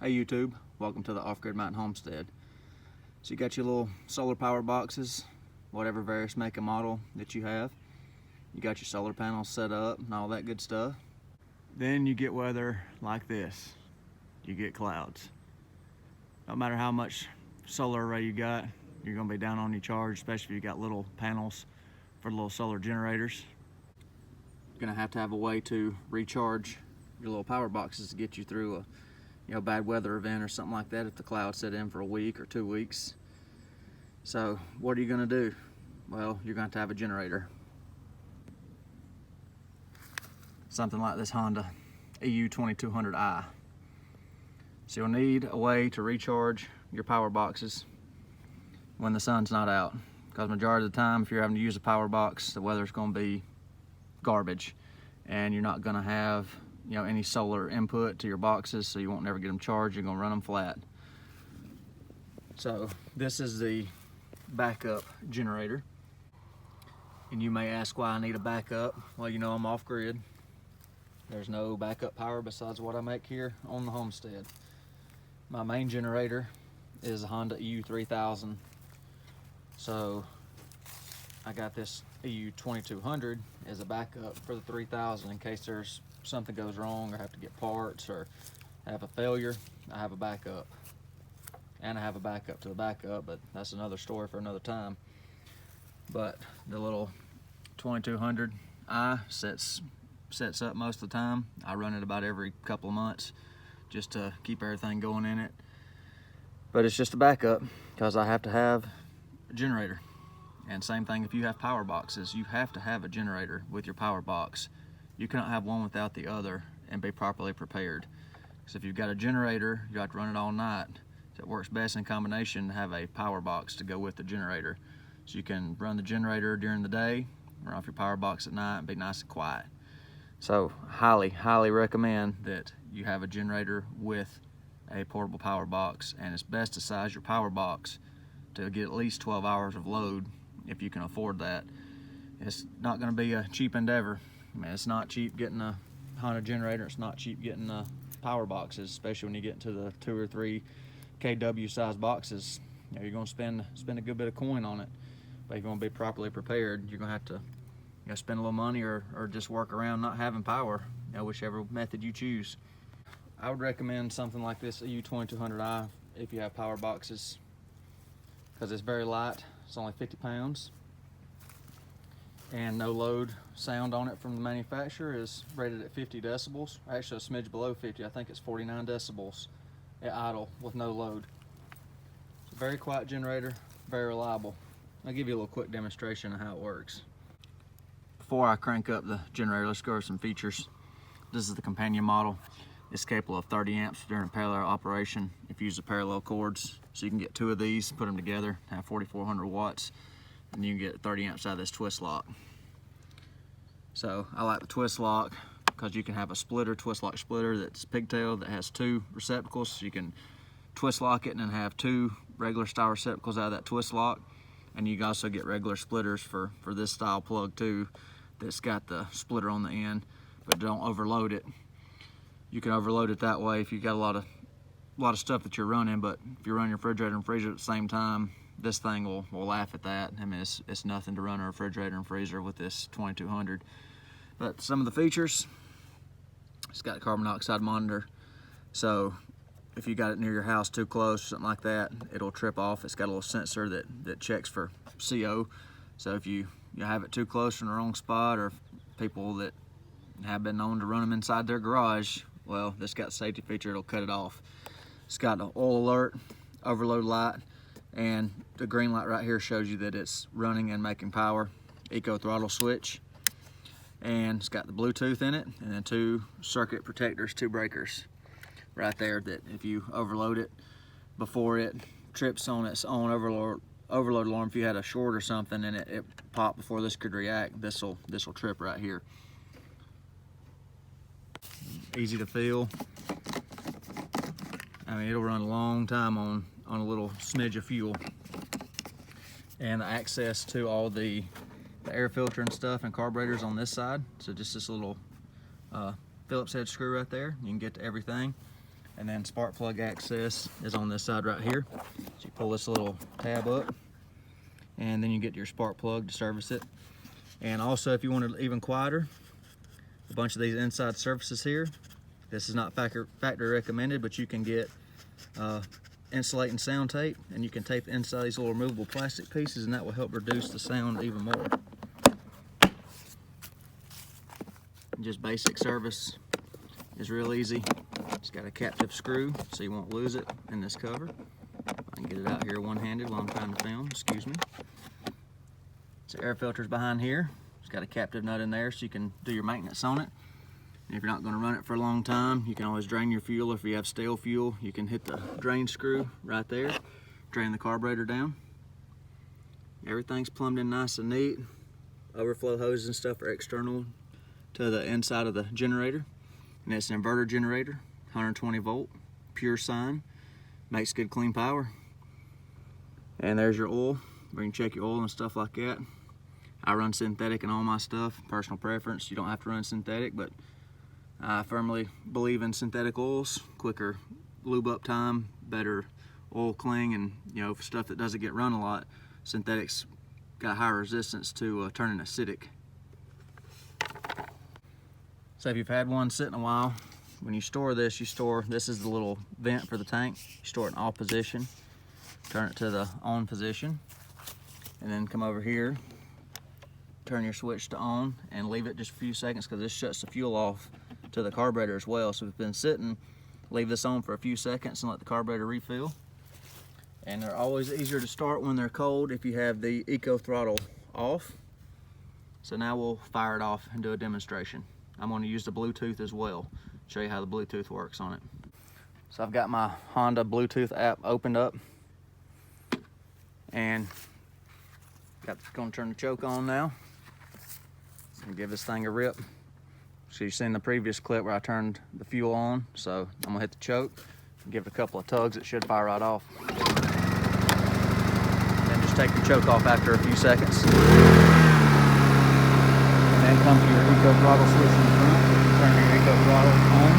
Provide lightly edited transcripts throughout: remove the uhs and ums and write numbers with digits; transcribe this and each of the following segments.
Hey YouTube, welcome to the Off-Grid Mountain Homestead. So you got your little solar power boxes, whatever various make and model that you have. You got your solar panels set up and all that good stuff. Then you get weather like this. You get clouds. No matter how much solar array you got, you're gonna be down on your charge, especially if you got little panels for little solar generators. You're gonna have to have a way to recharge your little power boxes to get you through a bad weather event or something like that if the clouds set in for a week or 2 weeks. So what are you gonna do? Well, you're going to have a generator. Something like this Honda EU2200i. So you'll need a way to recharge your power boxes when the sun's not out. Because majority of the time, if you're having to use a power box, the weather's gonna be garbage and you're not gonna have any solar input to your boxes, so you won't never get them charged. You're gonna run them flat. So this is the backup generator. And you may ask why I need a backup. Well, I'm off grid. There's no backup power besides what I make here on the homestead. My main generator is a Honda EU3000. So I got this EU2200 as a backup for the 3000 in case there's something goes wrong or have to get parts or have a failure. I have a backup, and I have a backup to the backup, but that's another story for another time. But the little 2200i sets up most of the time. I run it about every couple of months just to keep everything going in it, but it's just a backup because I have to have a generator. And same thing if you have power boxes, you have to have a generator with your power box. You cannot have one without the other and be properly prepared. So if you've got a generator, you have to run it all night. So it works best in combination to have a power box to go with the generator. So you can run the generator during the day, run off your power box at night, and be nice and quiet. So highly, highly recommend that you have a generator with a portable power box, and it's best to size your power box to get at least 12 hours of load if you can afford that. It's not going to be a cheap endeavor. I mean, it's not cheap getting a Honda generator. It's not cheap getting power boxes, especially when you get into the 2 or 3 kW size boxes. You're going to spend a good bit of coin on it. But if you're going to be properly prepared, you're going to have to spend a little money or just work around not having power, whichever method you choose. I would recommend something like this EU2200i if you have power boxes, because it's very light. It's only 50 pounds. And no load sound on it from the manufacturer is rated at 50 decibels. Actually a smidge below 50. I think it's 49 decibels at idle with no load. It's a very quiet generator, very reliable. I'll give you a little quick demonstration of how it works. Before I crank up the generator, let's go over some features. This is the companion model. It's capable of 30 amps during a parallel operation if you use the parallel cords. So you can get 2 of these, put them together, have 4,400 watts, and you can get 30 amps out of this twist lock. So I like the twist lock because you can have a splitter, twist lock splitter that's pigtail that has 2 receptacles. So you can twist lock it and then have 2 regular style receptacles out of that twist lock. And you can also get regular splitters for this style plug too, that's got the splitter on the end, but don't overload it. You can overload it that way if you got a lot of stuff that you're running, but if you run your refrigerator and freezer at the same time, this thing will laugh at that. I mean, it's nothing to run a refrigerator and freezer with this 2200. But some of the features, it's got a carbon dioxide monitor. So if you got it near your house too close, something like that, it'll trip off. It's got a little sensor that checks for CO. So if you have it too close in the wrong spot, or people that have been known to run them inside their garage, well, this got a safety feature, it'll cut it off. It's got an oil alert, overload light, and the green light right here shows you that it's running and making power. Eco throttle switch, and it's got the Bluetooth in it, and then 2 circuit protectors, 2 breakers right there, that if you overload it before it trips on its own overload alarm, if you had a short or something and it popped before this could react, this will trip right here. Easy to fill. I mean, it'll run a long time on a little smidge of fuel. And the access to all the air filter and stuff and carburetors on this side. So just this little Phillips head screw right there, you can get to everything. And then spark plug access is on this side right here. So you pull this little tab up, and then you get your spark plug to service it. And also, if you want it even quieter, a bunch of these inside surfaces here. This is not factory recommended, but you can get insulating sound tape, and you can tape the inside these little removable plastic pieces, and that will help reduce the sound even more. Just basic service is real easy. It's got a captive screw, so you won't lose it in this cover. I can get it out here one-handed while I'm trying to film, excuse me. So air filter's behind here. It's got a captive nut in there, so you can do your maintenance on it. And if you're not going to run it for a long time, you can always drain your fuel. If you have stale fuel, you can hit the drain screw right there, drain the carburetor down. Everything's plumbed in nice and neat. Overflow hoses and stuff are external to the inside of the generator. And it's an inverter generator, 120 volt, pure sine, makes good clean power. And there's your oil, where you can check your oil and stuff like that. I run synthetic in all my stuff, personal preference. You don't have to run synthetic, but I firmly believe in synthetic oils. Quicker lube up time, better oil cling, and for stuff that doesn't get run a lot, synthetics got higher resistance to turning acidic. So if you've had one sitting a while, when you store this, this is the little vent for the tank. You store it in off position, turn it to the on position, and then come over here, turn your switch to on, and leave it just a few seconds, because this shuts the fuel off to the carburetor as well. So if it's been sitting, leave this on for a few seconds and let the carburetor refill. And they're always easier to start when they're cold if you have the eco throttle off. So now we'll fire it off and do a demonstration. I'm going to use the Bluetooth as well, show you how the Bluetooth works on it. So I've got my Honda Bluetooth app opened up, and going to turn the choke on now and give this thing a rip. So you've seen the previous clip where I turned the fuel on, so I'm going to hit the choke and give it a couple of tugs. It should fire right off. Then just take the choke off after a few seconds. And then come to your eco throttle switch in the front. Turn your eco throttle on.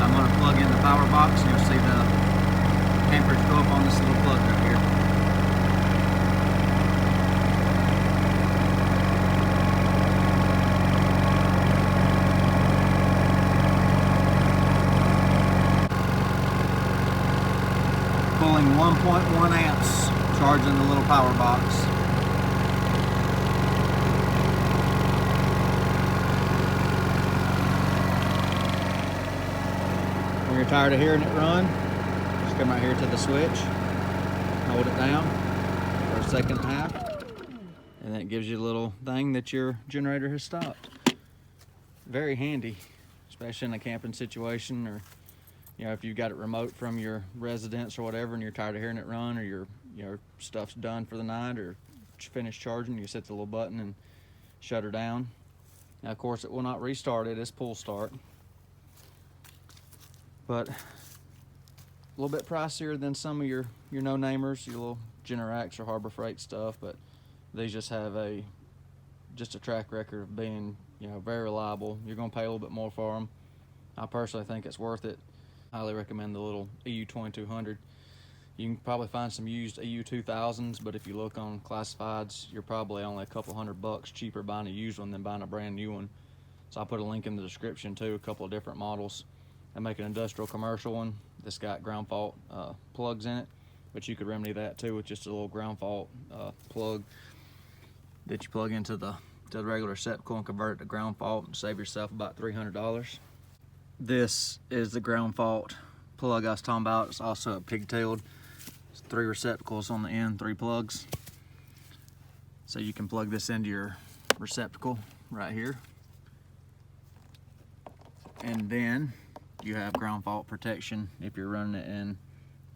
I'm going to plug in the power box, and you'll see the amperage go up on this little plug right here. Pulling 1.1 amps, charging the little power box. When you're tired of hearing it run, just come right here to the switch, hold it down for a second and a half, and then it gives you a little thing that your generator has stopped. Very handy, especially in a camping situation, or if you've got it remote from your residence or whatever, and you're tired of hearing it run, or your stuff's done for the night or finished charging, you hit the little button and shut her down. Now, of course, it will not restart it. It's pull start, but a little bit pricier than some of your no-namers, your little Generacs or Harbor Freight stuff. But these just have just a track record of being very reliable. You're going to pay a little bit more for them. I personally think it's worth it. Highly recommend the little EU2200. You can probably find some used EU2000s, but if you look on classifieds, you're probably only a couple $100 cheaper buying a used one than buying a brand new one. So I'll put a link in the description too, a couple of different models. I make an industrial commercial one that's got ground fault plugs in it, but you could remedy that too with just a little ground fault plug that you plug into the regular receptacle and convert it to ground fault and save yourself about $300. This is the ground fault plug I was talking about. It's also a pigtailed. It's 3 receptacles on the end, 3 plugs. So you can plug this into your receptacle right here. And then you have ground fault protection if you're running it in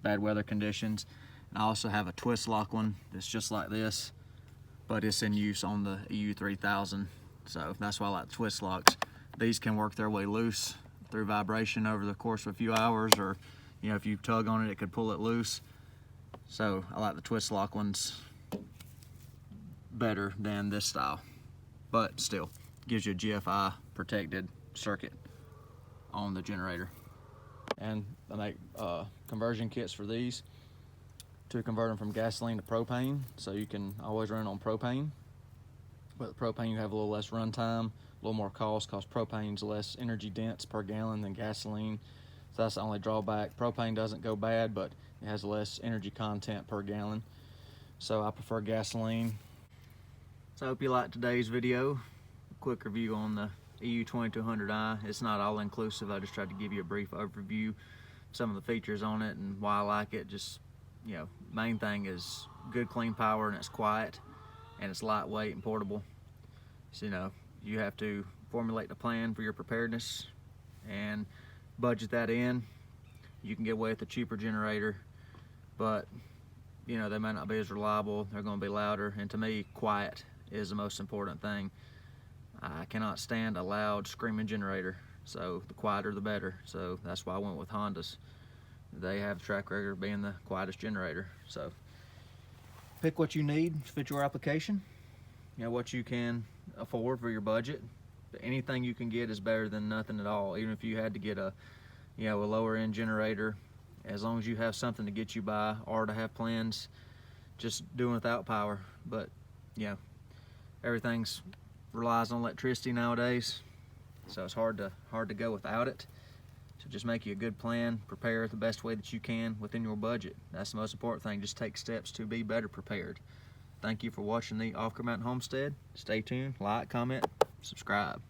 bad weather conditions. And I also have a twist lock one that's just like this, but it's in use on the EU3000. So that's why I like twist locks. These can work their way loose through vibration over the course of a few hours, or if you tug on it, it could pull it loose. So I like the twist lock ones better than this style, but still gives you a GFI protected circuit on the generator. And I make conversion kits for these to convert them from gasoline to propane, so you can always run on propane. But propane, you have a little less run time, a little more cost, because propane's less energy dense per gallon than gasoline. So that's the only drawback. Propane doesn't go bad, but it has less energy content per gallon. So I prefer gasoline. So I hope you liked today's video. A quick review on the EU2200i. It's not all inclusive. I just tried to give you a brief overview, some of the features on it and why I like it. Just, you know, main thing is good clean power, and it's quiet, and it's lightweight and portable. So, you know, you have to formulate the plan for your preparedness and budget that in. You can get away with a cheaper generator, but you know, they may not be as reliable. They're going to be louder, and to me, quiet is the most important thing. I cannot stand a loud screaming generator, so the quieter the better. So that's why I went with Hondas. They have a track record of being the quietest generator. So pick what you need to fit your application, you know, what you can afford for your budget. But anything you can get is better than nothing at all. Even if you had to get a, you know, a lower end generator, as long as you have something to get you by, or to have plans just doing without power. But you know, everything's relies on electricity nowadays, so it's hard to go without it. So just make you a good plan, prepare the best way that you can within your budget. That's the most important thing. Just take steps to be better prepared. Thank you for watching the Off Grid Mountain Homestead. Stay tuned, like, comment, subscribe.